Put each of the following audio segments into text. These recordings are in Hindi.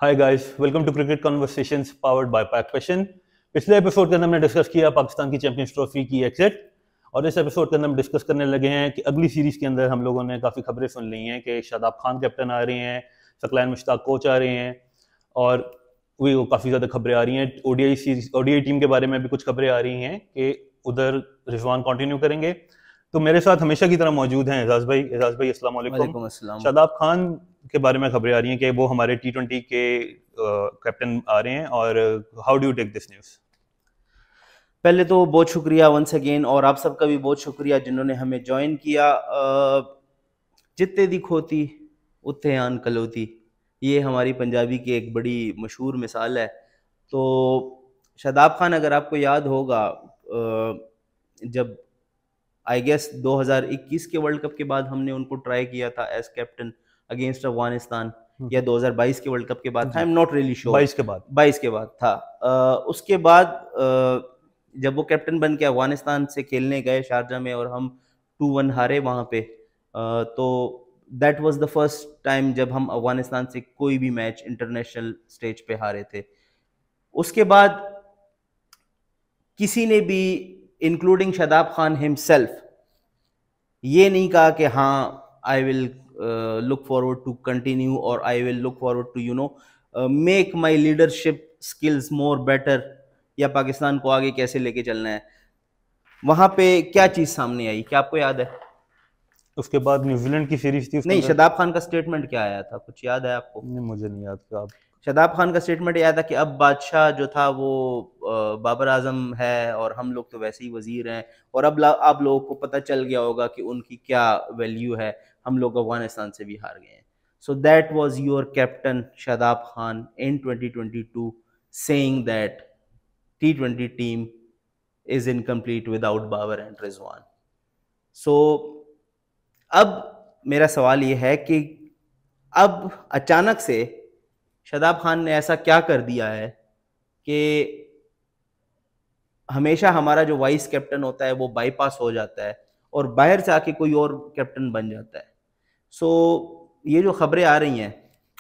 Hi guys, welcome to cricket conversations powered by Pak passion. पिछले एपिसोड के अंदर हमने डिस्कस किया पाकिस्तान की चैंपियंस ट्रॉफी की एग्जिट, और इस एपिसोड के अंदर हम डिस्कस करने लगे हैं कि अगली सीरीज के अंदर हम लोगों ने काफ़ी खबरें सुन ली हैं कि शादाब खान कैप्टन आ रहे हैं, सकलैन मुश्ताक कोच आ रहे हैं, और वो काफ़ी ज़्यादा खबरें आ रही हैं। ओडीआई टीम के बारे में भी कुछ खबरें आ रही हैं कि उधर रिजवान कंटिन्यू करेंगे। तो मेरे साथ हमेशा की तरह मौजूद हैं एजाज भाई अस्सलाम वालेकुम। वालेकुम अस्सलाम। शादाब खान के बारे में खबरें आ रही हैं कि वो हमारे T20 के कैप्टन आ रहे हैं, और how do you take this news? पहले तो बहुत शुक्रिया वंस अगेन, और आप सबका भी बहुत शुक्रिया जिन्होंने हमें ज्वाइन किया। जितने दी खोती उत्ते आन कलोती, ये हमारी पंजाबी की एक बड़ी मशहूर मिसाल है। तो शादाब खान, अगर आपको याद होगा, जब आई गेस 2021 के वर्ल्ड कप के बाद हमने उनको ट्राई किया था एज कैप्टन अगेंस्ट अफगानिस्तान, या 2022 के वर्ल्ड कप के बाद था, I am not really sure. 22 के बाद 22 के बाद था। उसके बाद जब वो कैप्टन बन के अफगानिस्तान से खेलने गए शारजा में, और हम 2-1 हारे वहाँ पे, तो that was the first time जब हम अफगानिस्तान से कोई भी मैच इंटरनेशनल स्टेज पे हारे थे। उसके बाद किसी ने भी, इंक्लूडिंग शादाब खान हिमसेल्फ, ये नहीं कहा कि हाँ I will look forward to continue, और I will look forward to make my leadership skills more better, या पाकिस्तान को आगे कैसे लेके चलना है। वहां पे क्या चीज सामने आई, क्या आपको याद है? उसके बाद न्यूजीलैंड की सीरीज थी, उसके नहीं, अंदर शादाब खान का स्टेटमेंट क्या आया था, कुछ याद है आपको? नहीं, मुझे नहीं याद था। शादाब खान का स्टेटमेंट आया था कि अब बादशाह जो था वो बाबर आजम है, और हम लोग तो वैसे ही वजीर हैं, और अब आप लोगों को पता चल गया होगा कि उनकी क्या वैल्यू है, हम लोग अफगानिस्तान से भी हार गए हैं। So that was your captain Shadab Khan in 2022 saying that T20 team is incomplete without Babar and Rizwan. So अब मेरा सवाल ये है कि अब अचानक से शादाब खान ने ऐसा क्या कर दिया है कि हमेशा हमारा जो वाइस कैप्टन होता है वो बाईपास हो जाता है, और बाहर से आके कोई और कैप्टन बन जाता है। सो ये जो खबरें आ रही हैं,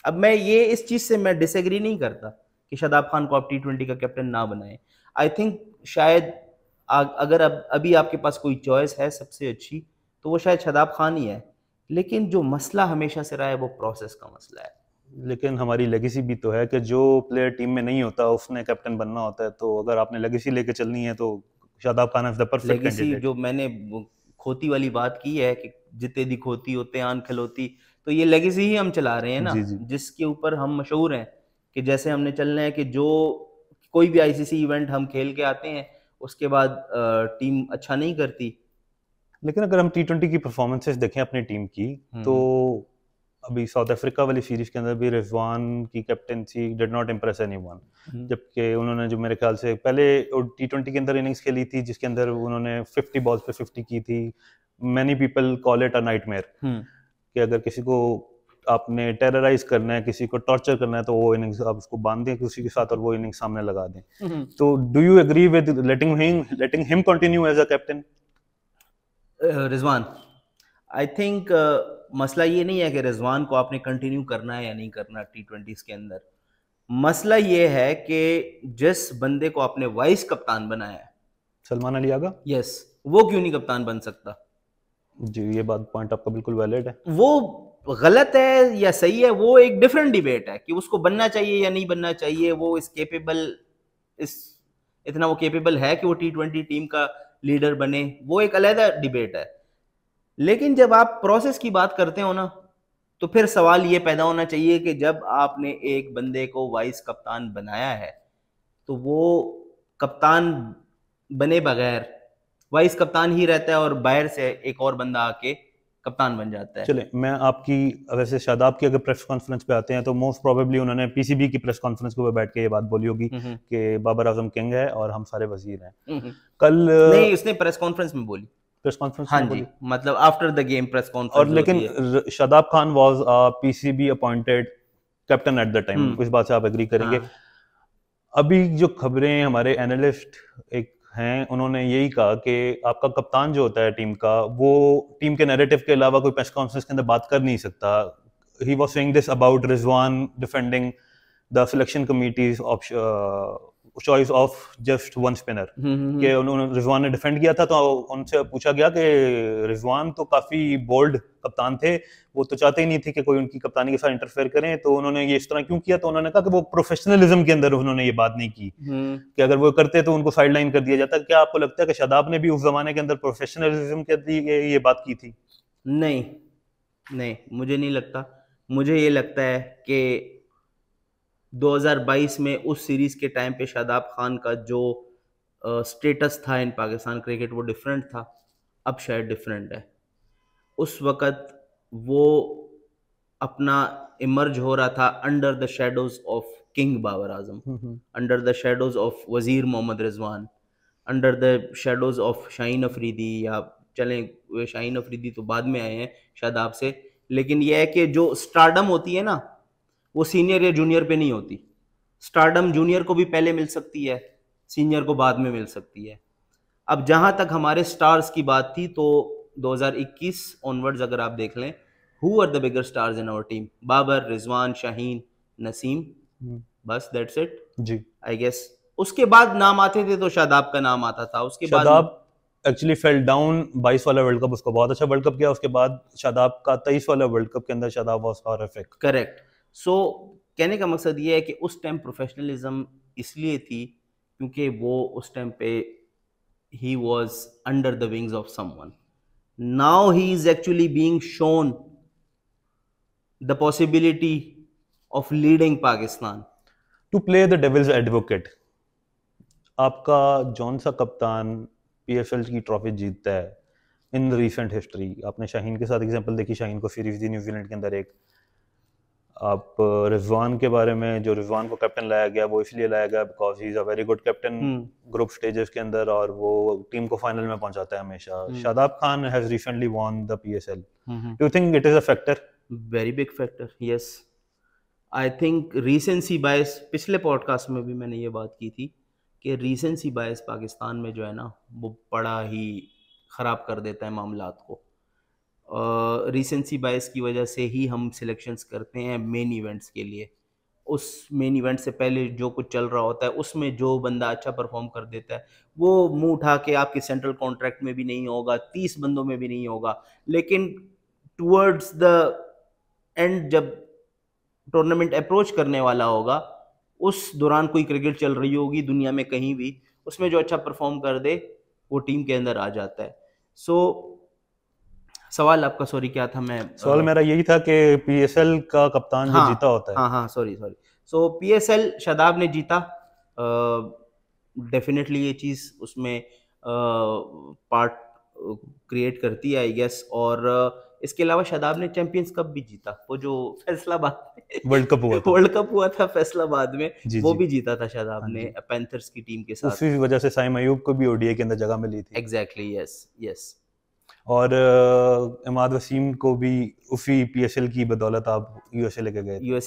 अब मैं ये इस चीज़ से मैं डिसएग्री नहीं करता कि शादाब खान को आप T20 का कैप्टन ना बनाएं। आई थिंक शायद अगर अब अभी आपके पास कोई चॉइस है सबसे अच्छी, तो वो शायद शादाब खान ही है। लेकिन जो मसला हमेशा से रहा है वो प्रोसेस का मसला है। लेकिन हमारी लेगेसी भी तो है कि जो प्लेयर टीम में नहीं होता उसने कैप्टन बनना होता है। तो अगर आपने लेगेसी लेके चलनी है तो Shadab Khan is the perfect legacy candidate. जो मैंने वो खोती वाली बात की है कि जितने दी खोती होते आन खलोती, तो ये लेगेसी ही हम चला रहे हैं ना, जी जी। जिसके ऊपर हम मशहूर हैं। कि जैसे हमने चलना है कि जो कोई भी आईसीसी इवेंट हम खेल के आते हैं, उसके बाद टीम अच्छा नहीं करती। लेकिन अगर हम T20 की परफॉर्मेंसेस देखें अपनी टीम की, तो अभी साउथ अफ्रीका वाली सीरीज के अंदर भी रिजवान की captaincy did not impress anyone, जबकि उन्होंने जो मेरे ख्याल से पहले T20 के अंदर इनिंग्स खेली थी जिसके अंदर उन्होंने 50 बॉल्स पे 50 की थी। Many people call it a nightmare कि अगर किसी को आपने टेरराइज करना है, किसी को टॉर्चर करना है, तो वो इनिंग्स आप उसको बांध दें किसी के साथ और वो इनिंग्स सामने लगा दें। तो do you agree with letting him continue as a captain? Rizwan, I think मसला ये नहीं है कि रिजवान को आपने कंटिन्यू करना है या नहीं करना T20 के अंदर। मसला ये है कि जिस बंदे को आपने वाइस कप्तान बनाया है, सलमान अली आगा, यस, वो क्यों नहीं कप्तान बन सकता? जी ये बात पॉइंट आपका बिल्कुल वैलिड है। वो गलत है या सही है, वो एक डिफरेंट डिबेट है कि उसको बनना चाहिए या नहीं बनना चाहिए। वो इस केपेबल, इस इतना वो केपेबल है कि वो T20 टीम का लीडर बने, वो एक अलग डिबेट है। लेकिन जब आप प्रोसेस की बात करते हो ना, तो फिर सवाल ये पैदा होना चाहिए कि जब आपने एक बंदे को वाइस कप्तान बनाया है, तो वो कप्तान बने बगैर वाइस कप्तान ही रहता है, और बाहर से एक और बंदा आके कप्तान बन जाता है। चले, मैं आपकी वैसे शादाब की अगर प्रेस कॉन्फ्रेंस पे आते हैं तो मोस्ट प्रोबेबली उन्होंने पीसीबी की प्रेस कॉन्फ्रेंस पे बैठ के ये बात बोली होगी कि बाबर आजम किंग है और हम सारे वजीर हैं। कल नहीं, उसने प्रेस कॉन्फ्रेंस में बोली। प्रेस कॉन्फ्रेंस हाँ में जी, बोली, मतलब आफ्टर द गेम प्रेस और कॉन्फ्रेंस लेकिन Shadab Khan was PCB appointed captain at the time. इस बात से आप एग्री करेंगे? हाँ। अभी जो खबरें हमारे एनालिस्ट एक हैं, उन्होंने यही कहा कि आपका कप्तान जो होता है टीम का, वो टीम के नैरेटिव के अलावा कोई प्रेस कॉन्फ्रेंस के अंदर बात कर नहीं सकता। He was saying this about Rizwan defending the selection committees choice of just one spinner कि उन्होंने रिजवान ने डिफेंड किया था, तो उनसे पूछा गया कि रिजवान तो काफी बोल्ड कप्तान थे, वो तो चाहते ही नहीं थे कि कोई उनकी कप्तानी के साथ इंटरफेयर करें, तो उन्होंने ये इस तरह क्यों किया? तो उन्होंने कहा कि वो प्रोफेशनलिज्म के अंदर उन्होंने ये बात नहीं की कि अगर वो करते तो उनको साइड लाइन कर दिया जाता। क्या आपको लगता है कि शादाब ने भी उस जमाने के अंदर प्रोफेशनलिज्म के लिए ये बात की थी? नहीं नहीं, मुझे नहीं लगता। मुझे ये लगता है कि 2022 में उस सीरीज के टाइम पे शादाब खान का जो स्टेटस था इन पाकिस्तान क्रिकेट वो डिफरेंट था, अब शायद डिफरेंट है। उस वक़्त वो अपना इमर्ज हो रहा था under the shadows of king Babar Azam, under the shadows of Wazir Mohammad Rizwan, under the shadows of Shaheen Afridi, या चलें शाहीन अफरीदी तो बाद में आए हैं शादाब से, लेकिन यह है कि जो स्टारडम होती है ना वो सीनियर या जूनियर पे नहीं होती। स्टारडम जूनियर को भी पहले मिल सकती है, सीनियर को बाद में मिल सकती है। अब जहां तक हमारे स्टार्स की बात थी तो 2021 ऑनवर्ड्स अगर आप देख लें, who are the bigger stars in our team? Babar, Rizwan, Shaheen, Naseem, बस दैट्स इट जी। I guess. उसके बाद नाम आते थे तो शादाब का नाम आता था। उसके बाद शादाब एक्चुअली फेल डाउन 22 वाला वर्ल्ड कप, उसको बहुत अच्छा वर्ल्ड कप किया, उसके बाद शादाब का 23 वाला वर्ल्ड कप के अंदर शादाब वाज हॉरिफिक। करेक्ट। सो कहने का मकसद ये है कि उस टाइम प्रोफेशनलिज्म इसलिए थी क्योंकि वो उस टाइम पे he was under the wings of someone. Now he is actually being shown the possibility of leading Pakistan. To play the devil's advocate, आपका जौन सा कप्तान पीएसएल की ट्रॉफी जीतता है इन रीसेंट हिस्ट्री? आपने शाहीन के साथ एग्जांपल देखी, शाहीन को सीरीज दी न्यूजीलैंड के अंदर एक। आप रिजवान के बारे में, जो रिजवान को कैप्टन लाया गया वो इसलिए लाया गया because he is a very good captain group stages के अंदर, और वो टीम को फाइनल में पहुंचाता है हमेशा। Shadab Khan has recently won the PSL, do you think it is a factor? Very big factor, yes. I think recency bias, पिछले पॉडकास्ट में भी मैंने ये बात की थी कि रीसेंसी बायस पाकिस्तान में जो है ना वो बड़ा ही ख़राब कर देता है मामलात को। रीसेंसी बायस की वजह से ही हम सिलेक्शंस करते हैं मेन इवेंट्स के लिए। उस मेन इवेंट से पहले जो कुछ चल रहा होता है उसमें जो बंदा अच्छा परफॉर्म कर देता है वो मुंह उठा के आपके सेंट्रल कॉन्ट्रैक्ट में भी नहीं होगा, 30 बंदों में भी नहीं होगा, लेकिन टुवर्ड्स द एंड जब टूर्नामेंट अप्रोच करने वाला होगा उस दौरान कोई क्रिकेट चल रही होगी दुनिया में कहीं भी, उसमें जो अच्छा परफॉर्म कर दे वो टीम के अंदर आ जाता है। सो सवाल आपका सॉरी क्या था? मैं सवाल मेरा यही था कि पीएसएल का कप्तान जो जीता होता है। हाँ सॉरी। सो पीएसएल शादाब ने जीता, डेफिनेटली ये चीज़ उसमें पार्ट क्रिएट करती है आई गेस। और इसके अलावा शादाब ने चैंपियंस कप भी जीता, वो जो फैसलाबाद वर्ल्ड कप हुआ था फैसलाबाद में, वो भी जीता था शादाब ने पैंथर्स की टीम के साथ। उसी वजह से साइम अयूब को भी ओडीआई के अंदर जगह मिली थी। Exactly, yes. और इमाद वसीम को भी उसी पीएसएल की बदौलत आप यूएसए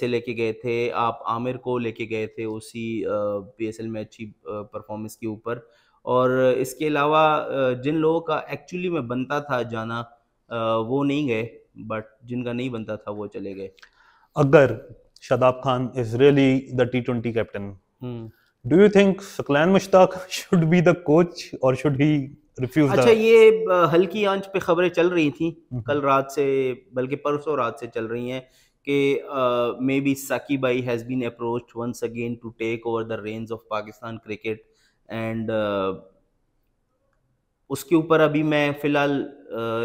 लेके गए थे। आप आमिर को लेके गए थे उसी पीएसएल में अच्छी परफॉर्मेंस के ऊपर। और इसके अलावा जिन लोगों का एक्चुअली में बनता था जाना वो नहीं गए, बट जिनका नहीं बनता था वो चले गए। अगर Shadab Khan is really the T20 captain, do you think Saqlain Mushtaq should be the coach और शुड ही रिफ्यूज? अच्छा, ये हल्की आंच पे खबरें चल रही थी कल रात से, बल्कि परसों रात से चल रही हैं कि मे बी साकिब भाई has been approached once again to take over the reins of Pakistan cricket and उसके ऊपर अभी मैं फ़िलहाल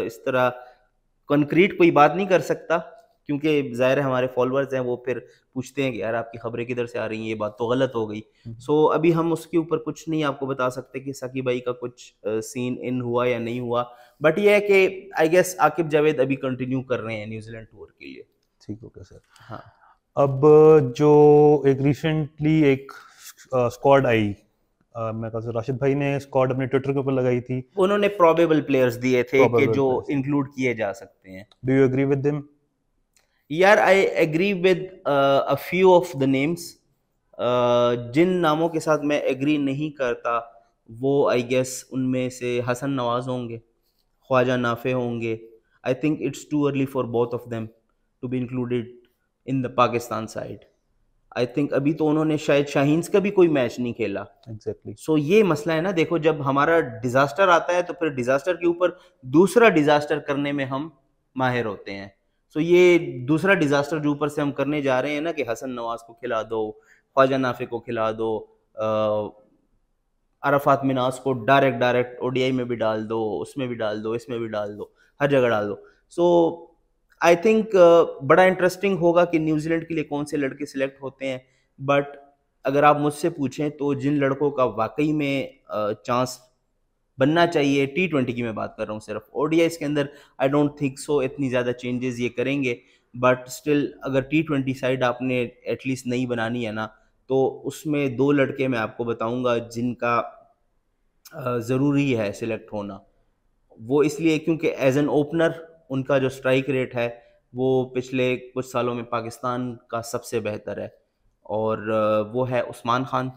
इस तरह कंक्रीट कोई बात नहीं कर सकता क्योंकि ज़ाहिर है हमारे फॉलोअर्स हैं वो फिर पूछते हैं कि यार आपकी खबरें किधर से आ रही हैं, ये बात तो गलत हो गई। सो अभी हम उसके ऊपर कुछ नहीं आपको बता सकते कि साकिब भाई का कुछ सीन इन हुआ या नहीं हुआ, बट ये है कि आई गेस आकिब जावेद अभी कंटिन्यू कर रहे हैं न्यूजीलैंड टूर के लिए। ठीक हो गया सर। हाँ, अब जो एक रिसेंटली एक स्क्वाड आई, मैं कहता हूँ राशिद भाई ने स्क्वाड अपने ट्विटर के ऊपर लगाई थी, उन्होंने प्रोबेबल प्लेयर्स दिए थे कि जो इंक्लूड किए जा सकते हैं। Do you agree with them? यार I agree with a few of the names. जिन नामों के साथ मैं एग्री नहीं करता वो आई गेस उनमें से हसन नवाज होंगे, ख्वाजा नाफे होंगे। I think it's too early for both of them to be included in the Pakistan side. I think अभी तो उन्होंने शायद शाहीन्स का भी कोई मैच नहीं खेला। एग्जैक्टली। सो ये मसला है ना, देखो जब हमारा डिजास्टर आता है तो फिर डिजास्टर के ऊपर दूसरा डिजास्टर करने में हम माहिर होते हैं। सो ये दूसरा डिजास्टर जो ऊपर से हम करने जा रहे हैं ना, कि हसन नवाज को खिला दो, ख्वाजा नाफे को खिला दो, अरफात मिनास को डायरेक्ट डायरेक्ट ओडीआई में भी डाल दो, उसमें भी डाल दो, इसमें भी डाल दो, हर जगह डाल दो। सो आई थिंक बड़ा इंटरेस्टिंग होगा कि न्यूजीलैंड के लिए कौन से लड़के सिलेक्ट होते हैं। बट अगर आप मुझसे पूछें तो जिन लड़कों का वाकई में चांस बनना चाहिए, T20 की मैं बात कर रहा हूँ सिर्फ, ओडीआईस के अंदर आई डोंट थिंक सो इतनी ज़्यादा चेंजेस ये करेंगे। बट स्टिल अगर T20 साइड आपने एटलीस्ट नहीं बनानी है ना, तो उसमें दो लड़के मैं आपको बताऊंगा जिनका ज़रूरी है सिलेक्ट होना। वो इसलिए क्योंकि एज एन ओपनर उनका जो स्ट्राइक रेट है वो पिछले कुछ सालों में पाकिस्तान का सबसे बेहतर है, और वो है उस्मान खान।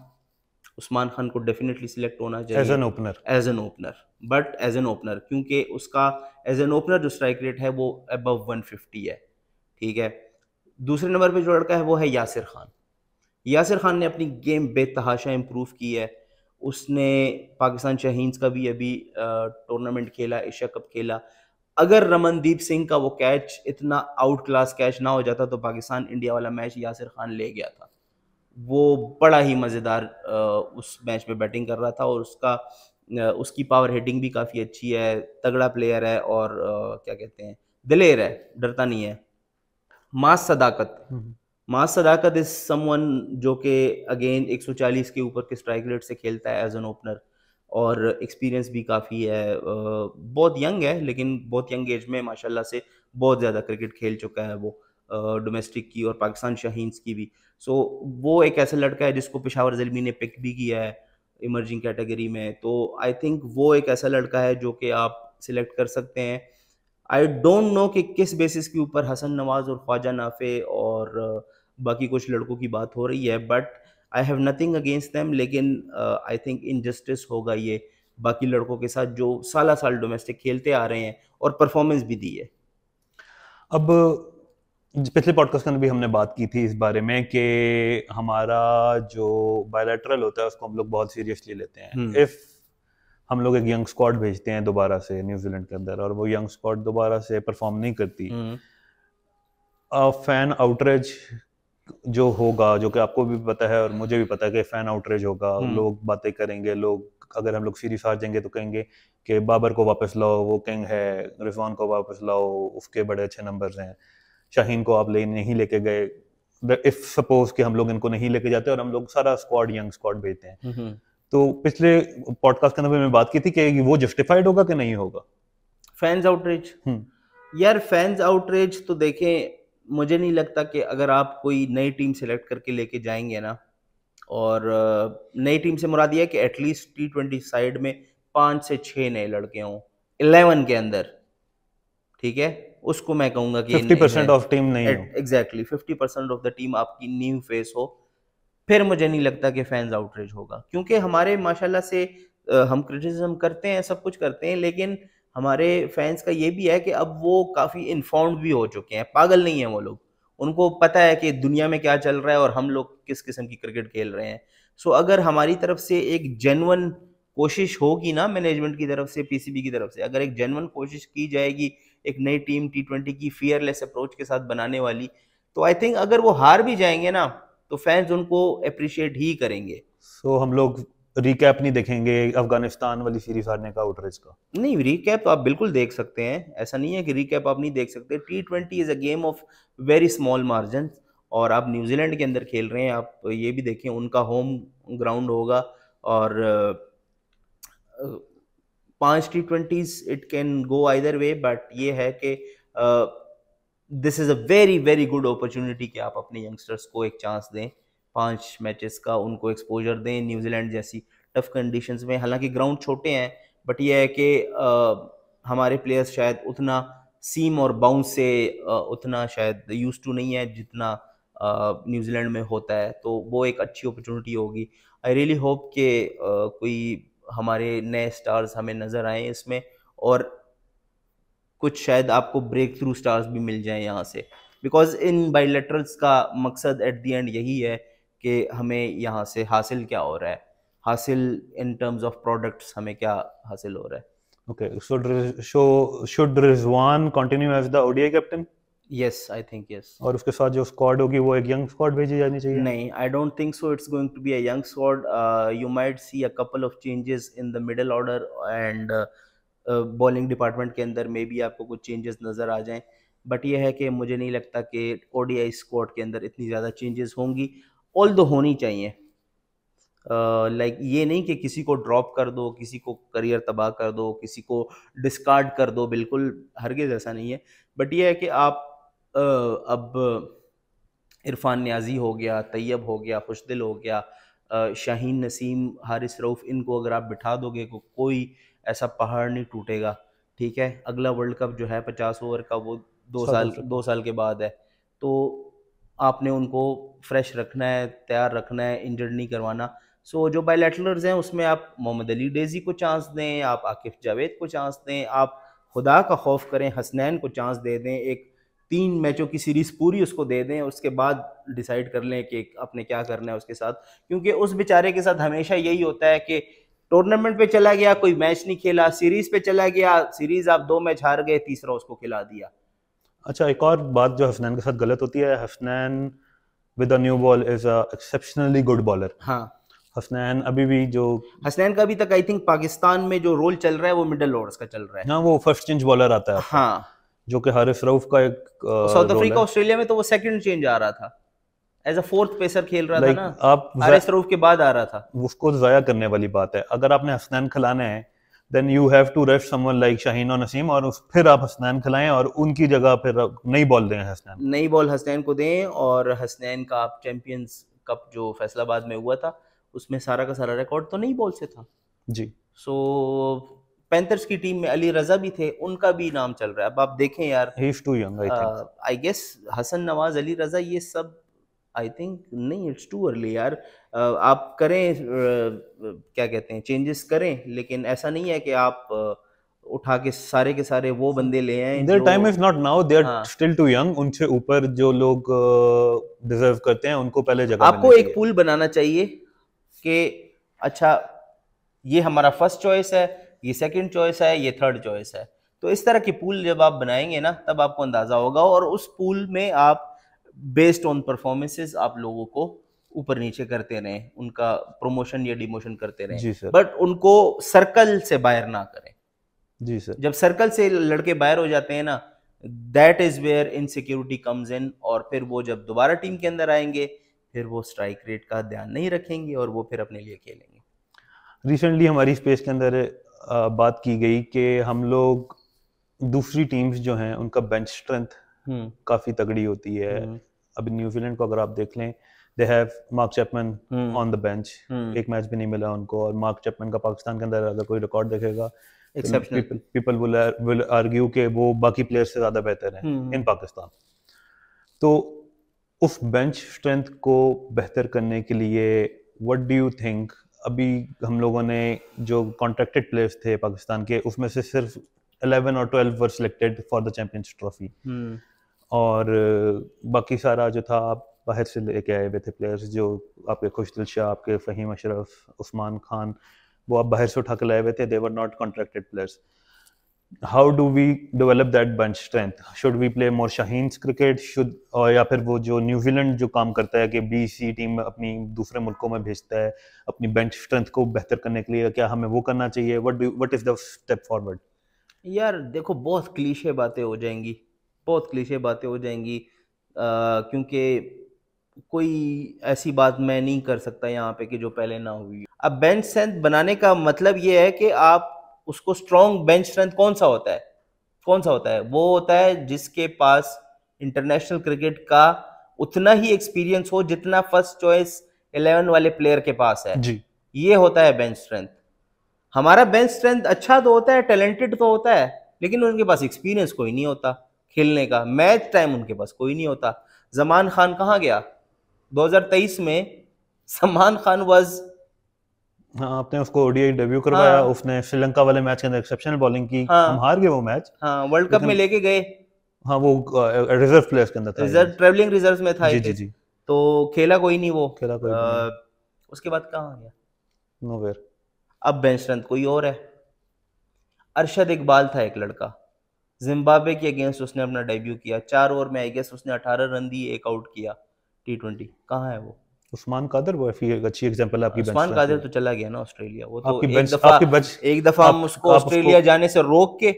उस्मान खान को डेफिनेटली सिलेक्ट होना चाहिए as an opener. As an opener, but as an opener क्योंकि उसका एज एन ओपनर जो स्ट्राइक रेट है वो अबव 150 है। ठीक है। दूसरे नंबर पे जो लड़का है वो है यासिर खान। यासिर खान ने अपनी गेम बेतहाशा इम्प्रूव की है। उसने पाकिस्तान शाहीन्स का भी अभी टूर्नामेंट खेला, एशिया कप खेला। अगर रमनदीप सिंह का वो कैच इतना आउट क्लास कैच ना हो जाता तो पाकिस्तान इंडिया वाला मैच यासिर खान ले गया था। वो बड़ा ही मज़ेदार उस मैच में बैटिंग कर रहा था, और उसकी पावर हिटिंग भी काफ़ी अच्छी है, तगड़ा प्लेयर है, और क्या कहते हैं, दिलेर है, डरता नहीं है। मास सदाकत, मास सदाकत इज समवन जो कि अगेन 140 के ऊपर के स्ट्राइक रेट से खेलता है एज एन ओपनर, और एक्सपीरियंस भी काफ़ी है। बहुत यंग है लेकिन बहुत यंग एज में माशाल्लाह से बहुत ज़्यादा क्रिकेट खेल चुका है वो, डोमेस्टिक की और पाकिस्तान शाहीन्स की भी। सो वो एक ऐसा लड़का है जिसको पेशावर ज़ल्मी ने पिक भी किया है इमर्जिंग कैटेगरी में। तो आई थिंक वो एक ऐसा लड़का है जो कि आप सिलेक्ट कर सकते हैं। आई डोंट नो कि किस बेसिस के ऊपर हसन नवाज और ख्वाजा नाफे और बाकी कुछ लड़कों की बात हो रही है, but I have nothing against them, लेकिन आई थिंक इनजस्टिस होगा ये बाकी लड़कों के साथ जो साला साल डोमेस्टिक खेलते आ रहे हैं और परफॉर्मेंस भी दी है। अब पिछले पॉडकास्ट के अंदर भी हमने बात की थी इस बारे में कि हमारा जो बायलैटरल होता है उसको हम लोग बहुत सीरियसली लेते हैं। इफ हम लोग एक यंग स्क्वाड भेजते हैं दोबारा से न्यूजीलैंड के अंदर और वो यंग स्क्वाड दोबारा से परफॉर्म नहीं करती, फैन आउटरीच जो होगा, जो कि आपको भी पता है और मुझे भी पता है कि फैन आउटरीच होगा, लोग बातें करेंगे, लोग अगर हम लोग सीरीज हार जाएंगे तो कहेंगे कि बाबर को वापस लाओ, वो किंग है, रिजवान को वापस लाओ, उसके बड़े अच्छे नंबर्स हैं, शाहीन को आप नहीं लेके गए। इफ सपोज कि हम लोग इनको नहीं लेके जाते और हम लोग सारा स्क्वाड यंग स्क्वाड भेजते हैं, तो पिछले पॉडकास्ट के अंदर मैंने बात की थी कि वो जस्टिफाइड होगा कि नहीं होगा फैंस आउटरीच। यार फैंस आउटरीच तो देखें, मुझे नहीं लगता कि अगर आप कोई नई टीम सेलेक्ट करके लेके जाएंगे ना, और नई टीम से मुराद ये है कि एटलीस्ट T20 साइड में 5 से 6 नए लड़के हों 11 के अंदर, ठीक है, उसको मैं कहूंगा कि 50% ऑफ टीम नहीं हो। एग्जैक्टली 50% ऑफ द टीम आपकी न्यू फेस हो, फिर मुझे नहीं लगता कि फैंस आउटरीच होगा। क्योंकि हमारे माशाल्लाह से हम क्रिटिसिज्म करते हैं, सब कुछ करते हैं, लेकिन हमारे फैंस का ये भी है कि अब वो काफ़ी इन्फॉर्म्ड भी हो चुके हैं, पागल नहीं है वो लोग, उनको पता है कि दुनिया में क्या चल रहा है और हम लोग किस किस्म की क्रिकेट खेल रहे हैं। सो अगर हमारी तरफ से एक जेन्युइन कोशिश होगी ना, मैनेजमेंट की तरफ से, पीसीबी की तरफ से, अगर एक जेन्युइन कोशिश की जाएगी एक नई टीम T20 की फियरलेस अप्रोच के साथ बनाने वाली, तो आई थिंक अगर वो हार भी जाएंगे ना तो फैंस उनको अप्रिशिएट ही करेंगे। सो हम लोग रिकैप नहीं देखेंगे अफगानिस्तान वाली सीरीज हारने का, आउटरीच का? नहीं, रिकैप तो आप बिल्कुल देख सकते हैं, ऐसा नहीं है कि रिकैप आप नहीं देख सकते। T20 is a game of very small margin, और आप न्यूजीलैंड के अंदर खेल रहे हैं, आप ये भी देखें उनका होम ग्राउंड होगा, और 5 T20s it can go either way, but ये है कि this is a very very good opportunity कि आप अपने यंगस्टर्स को एक चांस दें, 5 मैचेस का उनको एक्सपोजर दें न्यूजीलैंड जैसी टफ कंडीशंस में। हालांकि ग्राउंड छोटे हैं, बट ये है कि हमारे प्लेयर्स शायद उतना सीम और बाउंस से उतना शायद यूज टू नहीं है जितना न्यूजीलैंड में होता है, तो वो एक अच्छी अपॉर्चुनिटी होगी। आई रियली होप कि कोई हमारे नए स्टार्स हमें नज़र आए इसमें, और कुछ शायद आपको ब्रेक थ्रू स्टार्स भी मिल जाएं यहाँ से। बिकॉज इन बायलैटरल्स का मकसद एट द एंड यही है कि हमें यहाँ से हासिल क्या हो रहा है, हासिल इन टर्म्स ऑफ प्रोडक्ट्स हमें क्या हासिल हो रहा है। Okay, so should Rizwan continue as the ODI captain? Yes, I think yes. और उसके साथ जो स्क्वाड होगी वो एक यंग स्क्वाड भेजी जानी चाहिए? नहीं, I don't think so. It's going to be a young squad. You might see a couple of changes in the middle order and bowling department के अंदर में भी आपको कुछ changes नज़र आ जाएं, बट ये है कि मुझे नहीं लगता कि ODI स्क्वाड के अंदर इतनी ज़्यादा changes होंगी, ऑल्दो होनी चाहिए। लाइक ये नहीं कि किसी को ड्रॉप कर दो, किसी को करियर तबाह कर दो, किसी को डिस्कार्ड कर दो, बिल्कुल हरगिज़ ऐसा नहीं है। बट ये है कि आप अब इरफान न्याजी हो गया, तैयब हो गया, खुशदिल हो गया, शाहीन नसीम, हारिस रऊफ़, इनको अगर आप बिठा दोगे को कोई ऐसा पहाड़ नहीं टूटेगा। ठीक है, अगला वर्ल्ड कप जो है 50 ओवर का वो 2 साल के बाद है, तो आपने उनको फ्रेश रखना है, तैयार रखना है, इंजर्ड नहीं करवाना। सो जो बायलैटरल्स हैं उसमें आप मोहम्मद अली डेजी को चांस दें, आप आकिफ जावेद को चांस दें, आप खुदा का खौफ करें हसनैन को चांस दे दें, एक 3 मैचों की सीरीज़ पूरी उसको दे दें, उसके बाद डिसाइड कर लें कि आपने क्या करना है उसके साथ। क्योंकि उस बेचारे के साथ हमेशा यही होता है कि टूर्नामेंट पे चला गया, कोई मैच नहीं खेला, सीरीज़ पे चला गया, सीरीज़ आप 2 मैच हार गए, तीसरा उसको खिला दिया। अच्छा, एक और बात जो हसनैन के साथ गलत होती है, Hasnain with a new ball is a exceptionally good bowler. हाँ, हसनैन अभी भी जो हसनैन का अभी तक आई थिंक पाकिस्तान में जो रोल चल रहा है वो मिडल ओवर्स का चल रहा है। हाँ, वो फर्स्ट चेंज बॉलर आता है। हाँ, जो कि हारिस रऊफ का एक साउथ अफ्रीका ऑस्ट्रेलिया में तो वो सेकंड चेंज आ रहा था, एज अ फोर्थ पेसर खेल रहा था ना, आप हारिस रऊफ के बाद आ रहा था। उसको जाया करने वाली बात है। अगर आपने हसनैन खिलाना है then you have to rest someone like Shaheen और नसीम, और फिर आप हसनैन खिलाएं और उनकी जगह फिर नई बॉल दें हसनैन। नई बॉल हसनैन को दें, और हसनैन का आप चैंपियंस कप जो फैसलाबाद में हुआ था उसमें सारा का सारा रिकॉर्ड तो नई बॉल से था जी। सो पैंथर्स की टीम में अली रजा भी थे, उनका भी नाम चल रहा है। अब आप देखें यार, he is too young I think. I guess Hasan Nawaz, Ali Raza, ये सब आई थिंक नहीं, इट्स टू अर्ली यार। आप करें, क्या कहते हैं, चेंजेस करें, लेकिन ऐसा नहीं है कि आप उठा के सारे वो बंदे ले आए। Their time is not now, they are still too young. उनसे ऊपर जो लोग डिजर्व करते हैं उनको पहले जगह आपको एक पूल बनाना चाहिए कि अच्छा ये हमारा फर्स्ट चॉइस है, ये सेकंड चॉइस है, ये थर्ड चॉइस है। तो इस तरह की पूल जब आप बनाएंगे ना, तब आपको अंदाजा होगा, और उस पूल में आप बेस्ड ऑन परफॉर्मेंसेस आप लोगों को ऊपर नीचे करते रहें, उनका प्रमोशन या डिमोशन करते रहें, बट उनको सर्कल से बाहर ना करें। जी सर। जब सर्कल से लड़के बाहर हो जाते हैं ना, that is where insecurity comes in, और फिर वो जब दोबारा टीम के अंदर आएंगे फिर वो स्ट्राइक रेट का ध्यान नहीं रखेंगे और वो फिर अपने लिए खेलेंगे। रिसेंटली हमारी स्पेस के अंदर बात की गई कि हम लोग दूसरी टीम्स जो हैं उनका बेंच स्ट्रेंथ काफी तगड़ी होती है। अभी न्यूजीलैंड को अगर आप देख लें, they have mark Chapman on the bench, एक मैच भी नहीं मिला उनको, और मार्क चैपमैन का पाकिस्तान के अंदर अगर कोई रिकॉर्ड देखेगा, पीपल विल आर्ग्यू कि वो बाकी प्लेयर से ज्यादा बेहतर है इन पाकिस्तान। तो उस बेंच स्ट्रेंथ को बेहतर करने के लिए व्हाट डू यू थिंक? अभी हम लोगों ने जो कॉन्ट्रैक्टेड प्लेयर्स थे पाकिस्तान के, उसमें से सिर्फ 11 और 12 were selected for the Champions Trophy, और बाकी सारा जो था आप बाहर से लेके आए हुए थे प्लेयर्स, जो आपके खुशदिल शाह, आपके फ़हीम अशरफ, उस्मान खान, वो आप बाहर से उठा के लाए हुए थे। They were not contracted players. How do we develop that bench strength? Should we play more Shaheen's cricket? और या फिर वो जो न्यूजीलैंड जो काम करता है कि BC टीम अपनी दूसरे मुल्कों में भेजता है अपनी बेंच स्ट्रेंथ को बेहतर करने के लिए, क्या हमें वो करना चाहिए? What is the step forward? यार देखो, बहुत क्लीशे बातें हो जाएंगी, बहुत क्लीशे बातें हो जाएंगी, क्योंकि कोई ऐसी बात मैं नहीं कर सकता यहाँ पे कि जो पहले ना हुई। अब बेंच स्ट्रेंथ बनाने का मतलब ये है कि आप उसको स्ट्रॉन्ग बेंच स्ट्रेंथ कौन सा होता है? कौन सा होता है? वो होता है जिसके पास इंटरनेशनल क्रिकेट का उतना ही एक्सपीरियंस हो जितना फर्स्ट चॉइस 11 वाले प्लेयर के पास है जी। ये होता है बेंच स्ट्रेंथ। हमारा बेंच स्ट्रेंथ अच्छा तो होता है, टैलेंटेड तो होता है, लेकिन उनके पास एक्सपीरियंस कोई नहीं होता खेलने का, मैच टाइम उनके पास कोई नहीं होता। जमान खान कहाँ गया 2023 में? सलमान खान वाज, हाँ, आपने उसको ओडीआई डेब्यू करवाया। हाँ, उसने श्रीलंका वाले मैच के अंदर एक्सेप्शनल बॉलिंग की। हाँ, हम हार गए वो मैच। हाँ, वर्ल्ड कप में लेके गए, हाँ वो रिजर्व प्लेयर्स के अंदर था, रिजर्व ट्रेवलिंग रिजर्व में था जी ही जी थे। जी, तो खेला कोई नहीं वो, खेला कोई भी नहीं, उसके बाद कहाँ गया? नोवेयर। अब बेंच स्ट्रेंथ कोई और है। अरशद इकबाल था एक लड़का, जिम्बाब्वे के अगेंस्ट उसने अपना डेब्यू किया, 4 ओवर में आई गेस उसने 18 रन दिए, एक आउट किया T20। कहाँ है वो? उस्मान कादर वो एक अच्छी एग्जांपल है आपकी बेंच उस्मान स्ट्रेंथ कादिर की। तो चला गया ना ऑस्ट्रेलिया, वो तो आपकी एक बेंच, दफा, आपकी बेंच, एक दफा हम उसको आप उसको, ऑस्ट्रेलिया जाने से रोक के,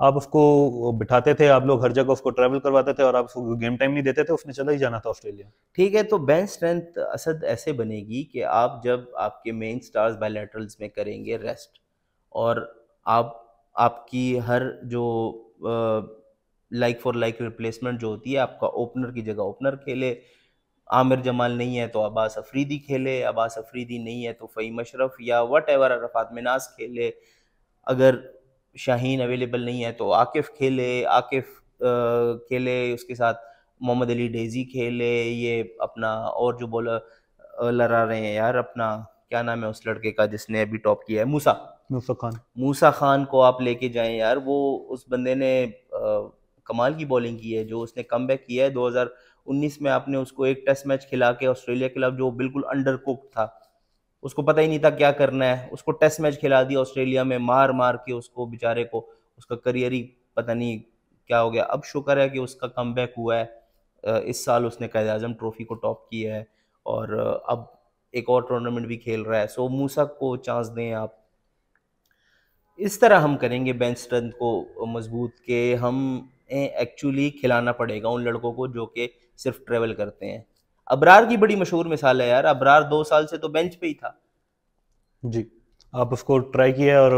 आप उसको बिठाते थे, आप लोग हर जगह उसको ट्रैवल करवाते थे और आप उसको गेम टाइम नहीं देते थे, उसने चला ही जाना था ऑस्ट्रेलिया। ठीक है। तो बेंच स्ट्रेंथ असद ऐसे बनेगी कि आप जब आपके मेन स्टार्स बायलैटरल्स में करेंगे रेस्ट, और आप आपकी हर जो लाइक फॉर लाइक रिप्लेसमेंट जो होती है, आपका ओपनर की जगह ओपनर खेले, आमिर जमाल नहीं है तो अब्बास अफरीदी खेले, अब्बास अफरीदी नहीं है तो फ़हीम अशरफ या वट एवर अरफात मिनास खेले, अगर शाहीन अवेलेबल नहीं है तो आकिफ खेले, आकिफ खेले, उसके साथ मोहम्मद अली डेजी खेले, ये अपना और जो बॉलर लड़ा रहे हैं यार, अपना क्या नाम है उस लड़के का जिसने अभी टॉप किया है, मूसा, मूसा खान। मूसा खान को आप लेके जाएं यार, वो उस बंदे ने कमाल की बॉलिंग की है, जो उसने कमबैक किया है 2019 में। आपने उसको एक टेस्ट मैच खिला के ऑस्ट्रेलिया के खिलाफ, जो बिल्कुल अंडर कुक्ड था, उसको पता ही नहीं था क्या करना है, उसको टेस्ट मैच खिला दिया ऑस्ट्रेलिया में, मार मार के उसको बेचारे को, उसका करियर ही पता नहीं क्या हो गया। अब शुक्र है कि उसका कमबैक हुआ है, इस साल उसने कायद आजम ट्रॉफी को टॉप किया है, और अब एक और टूर्नामेंट भी खेल रहा है। सो मूसा को चांस दें आप। इस तरह हम करेंगे बेंच स्ट्रेंथ को मजबूत, के हम एक्चुअली खिलाना पड़ेगा उन लड़कों को जो कि सिर्फ ट्रेवल करते हैं। अबरार की बड़ी मशहूर मिसाल है यार, अबरार 2 साल से तो बेंच पे ही था। जी, आप उसको ट्राई किया और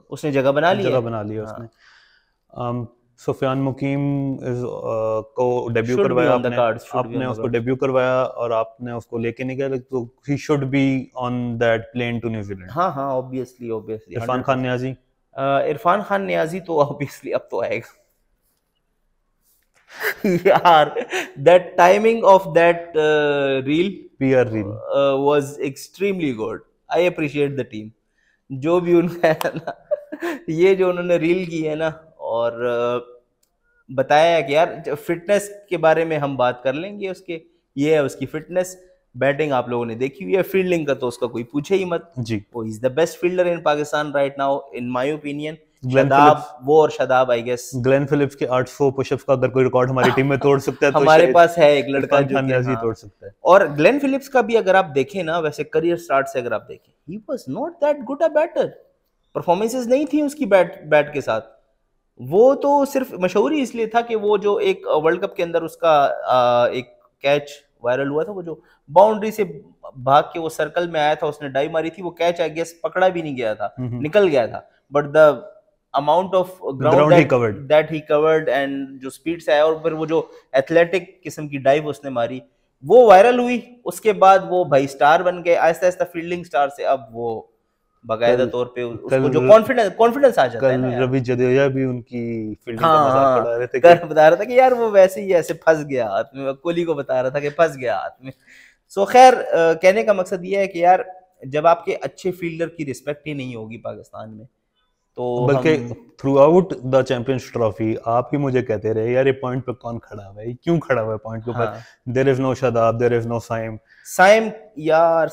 उसने जगह बना ली जगह है। बना लिया हाँ, उसने। सुफियान मुकीम को डेब्यू शुड बी करवाया ऑन द आपने, कार्ड्स, शुड बी आपने ऑन द उसको कार्ड्स। डेब्यू करवाया और आपने उसको लेके नहीं गया, तो ही should be on that plane to New Zealand. हाँ हाँ, ऑब्वियसली ऑब्वियसली इरफान खान नियाजी, 100%। इरफान खान नियाजी तो ऑब्वियसली अब तो आएगा। यार, that timing of that reel PR reel, was extremely good. I appreciate the team, जो भी उनका है ना, ये जो उन्होंने रील की है ना, और बताया है कि यार फिटनेस के बारे में हम बात कर लेंगे उसके, ये है उसकी फिटनेस। बैटिंग आप लोगों ने देखी हुई है, फील्डिंग का तो उसका कोई पूछे ही मत, जी। वो is the best fielder in Pakistan right now in my opinion. Glenn Shadab, Phillips, वो और Shadab I guess. Glenn Phillips के 800 पुशअप्स का अगर कोई रिकॉर्ड हमारी टीम में तोड़ सकता है तो हमारे शायद पास है एक लड़का इरफान जो खान कि, नियाजी हाँ। तोड़ सकता है। और ग्लेन फिलिप्स का भी अगर आप देखें ना, वैसे करियर स्टार्ट से अगर आप देखें, he was not that good a batter, performances नहीं थी उसकी बैट के साथ। वो तो सिर्फ मशहूर ही इसलिए था कि वो जो एक वर्ल्ड कप के अंदर उसका एक कैच वायरल हुआ था, वो जो बाउंड्री से भाग के वो सर्कल में आया था, उसने डाई मारी थी, वो कैच आई गेस पकड़ा भी नहीं गया था, निकल गया था, but the amount of ground that he covered and जो स्पीड से आया, और फिर वो जो एथलेटिक किस्म की डाइव उसने मारी, वो वायरल हुई। उसके बाद वो भाई स्टार बन गए, आहिस्ता आहिस्ता फील्डिंग स्टार से अब वो बाकायदा तौर पे उसको जो कॉन्फिडेंस आ जाता है ना यार। रवि जडेजा भी उनकी फील्डिंग का हाँ मजाक उड़ा रहे थे कर बता रहा था कि यार वो वैसे ही ऐसे फंस गया हाथ में, कोहली को बता रहा था कि फंस गया हाथ में। सो खैर, कहने का मकसद ये है कि यार जब आपके अच्छे फील्डर की रिस्पेक्ट ही नहीं होगी पाकिस्तान में, तो बल्कि हम through out the Champions trophy आप ही मुझे कहते रहे यार ये पॉइंट पे कौन खड़ा हुआ है, क्यों खड़ा हुआ है पॉइंट के ऊपर, there is no Shadab, there is no Saim यार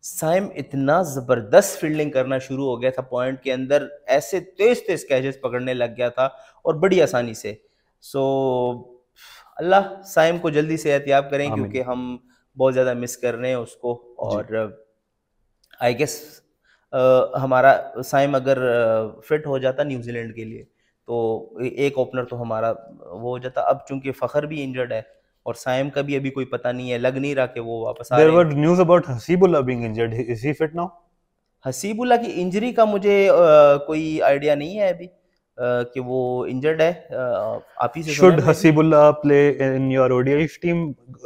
साइम इतना जबरदस्त फील्डिंग करना शुरू हो गया था पॉइंट के अंदर, ऐसे तेज तेज कैचेस पकड़ने लग गया था और बड़ी आसानी से। सो अल्लाह साइम को जल्दी से एहतियाब करें, क्योंकि हम बहुत ज़्यादा मिस कर रहे हैं उसको। और आई गेस हमारा साइम अगर फिट हो जाता न्यूजीलैंड के लिए, तो एक ओपनर तो हमारा वो हो जाता। अब चूंकि फ़खर भी इंजर्ड है और साइम का भी अभी कोई पता नहीं है, लग नहीं रहा कि वो वापस आ रहे हैं। There were news about Hasibullah being injured. Is he fit now? Hasibullah की इंजरी का मुझे कोई आइडिया नहीं है अभी कि वो इंजर्ड है। आप ही से Should Hasibullah play in your ODI team?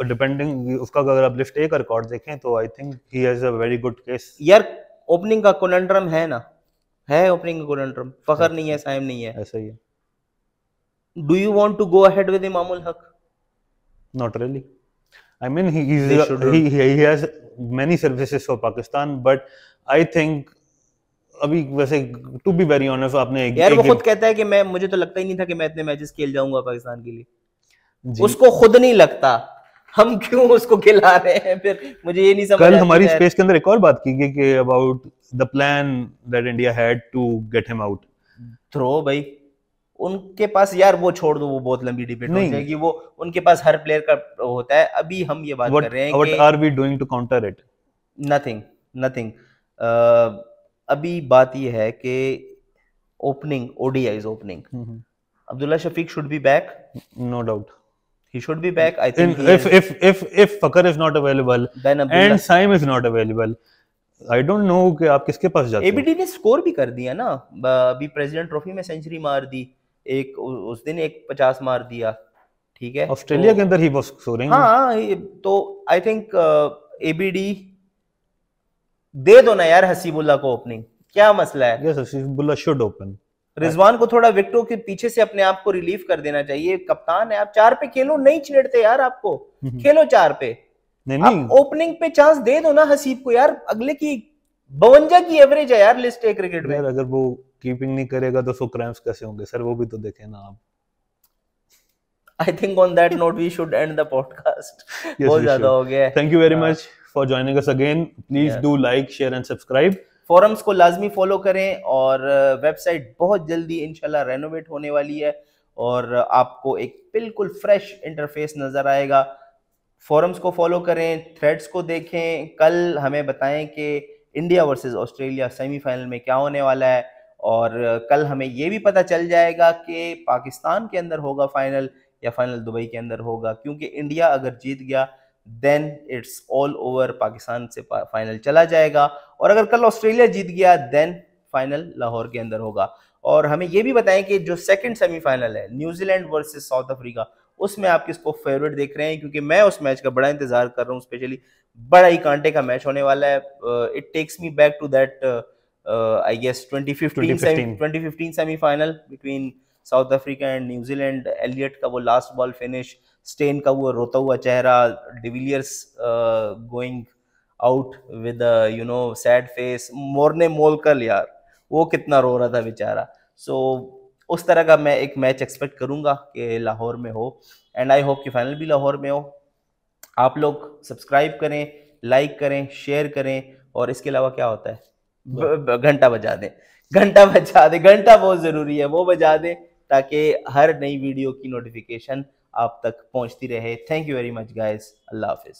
Depending उसका अगर आप लिस्ट ए का रिकॉर्ड देखें तो I think he has a very good case. यार ओपनिंग का कोनंड्रम है ना, है ओपनिंग का कोनंड्रम, फखर नहीं है, साइम नहीं है, ऐसा ही है। Do you want to go ahead with Imamul Haq? Not really. I mean he has many services for Pakistan, but I think अभी वैसे टू बी वेरी ऑनेस्ट आपने यार वो खुद कहता है कि मुझे तो लगता ही नहीं था कि मैं इतने मैचेस खेल जाऊंगा पाकिस्तान के लिए। उसको खुद नहीं लगता, हम क्यों उसको खिला रहे हैं फिर, मुझे ये नहीं समझ कल हमारी स्पेस के अंदर एक और बात की गई कि about the plan that India had to get him out. Throw भाई उनके पास, यार वो छोड़ दो, वो बहुत लंबी डिबेट हो जाएगी, वो उनके पास हर प्लेयर का होता है। अभी हम ये बात कर रहे हैं what are we doing to counter it? Nothing. अभी बात ये है कि opening, ODIs opening, Abdullah Shafiq should be back, no doubt. He should be back. I think if Fakhar is not available and Saim is not available, I don't know कि आप किसके पास जाते हैं। ABD ने स्कोर भी कर दिया ना, अभी प्रेसिडेंट ट्रॉफी में सेंचुरी मार दी, एक उस दिन एक 50 मार दिया, ठीक है। ऑस्ट्रेलिया के अंदर ही was scoring। हाँ, तो आई थिंक ABD दे दो ना यार हसीबुल्ला को ओपनिंग, क्या मसला है? Yes, Hasibullah should open। Rizwan को थोड़ा विकेटों के पीछे से अपने आप को रिलीफ कर देना चाहिए, कप्तान है आप, 4 पे खेलो, नहीं छेड़ते यार आपको, खेलो 4 पे, नहीं ओपनिंग पे चांस दे दो ना हसीब को यार, अगले की 52 की एवरेज है यार लिस्ट है क्रिकेट में। अगर वो कीपिंग नहीं करेगा तो 100 क्रैम्स कैसे होंगे सर, वो भी तो देखें ना आप। I think on that note we should end the podcast। बहुत ज्यादा हो गया है। Thank you very much for joining us again। Please do like, share and subscribe। Forums को लाजमी फॉलो करें, और वेबसाइट बहुत जल्दी इंशाल्लाह रेनोवेट होने वाली है और आपको एक बिल्कुल फ्रेश इंटरफेस नजर आएगा। फोरम्स को फॉलो करें, थ्रेड्स को देखें, कल हमें बताएं कि इंडिया वर्सेस ऑस्ट्रेलिया सेमीफाइनल में क्या होने वाला है, और कल हमें ये भी पता चल जाएगा कि पाकिस्तान के अंदर होगा फाइनल या फाइनल दुबई के अंदर होगा, क्योंकि इंडिया अगर जीत गया then it's all over, Pakistan से फाइनल चला जाएगा, और अगर कल ऑस्ट्रेलिया जीत गया देन फाइनल लाहौर के अंदर होगा। और हमें यह भी बताएं कि जो सेकंड सेमीफाइनल है न्यूजीलैंड वर्सेस साउथ अफ्रीका, उसमें आप किसको फेवरेट देख रहे हैं, क्योंकि मैं उस मैच का बड़ा इंतजार कर रहा हूँ, स्पेशली बड़ा ही कांटे का मैच होने वाला है। It takes me back to that I guess 2015 semifinal between South Africa and New Zealand, Elliott का वो लास्ट बॉल फिनिश, स्टेन का वो रोता हुआ चेहरा, de Villiers going out with sad face, Morne Morkel यार वो कितना रो रहा था बेचारा। सो उस तरह का मैं एक मैच एक्सपेक्ट करूंगा कि लाहौर में हो, एंड आई होप कि फाइनल भी लाहौर में हो। आप लोग सब्सक्राइब करें, लाइक करें, शेयर करें, और इसके अलावा क्या होता है, घंटा बजा दें, घंटा बहुत जरूरी है, वो बजा दें ताकि हर नई वीडियो की नोटिफिकेशन आप तक पहुंचती रहे। Thank you very much guys, Allah Hafiz.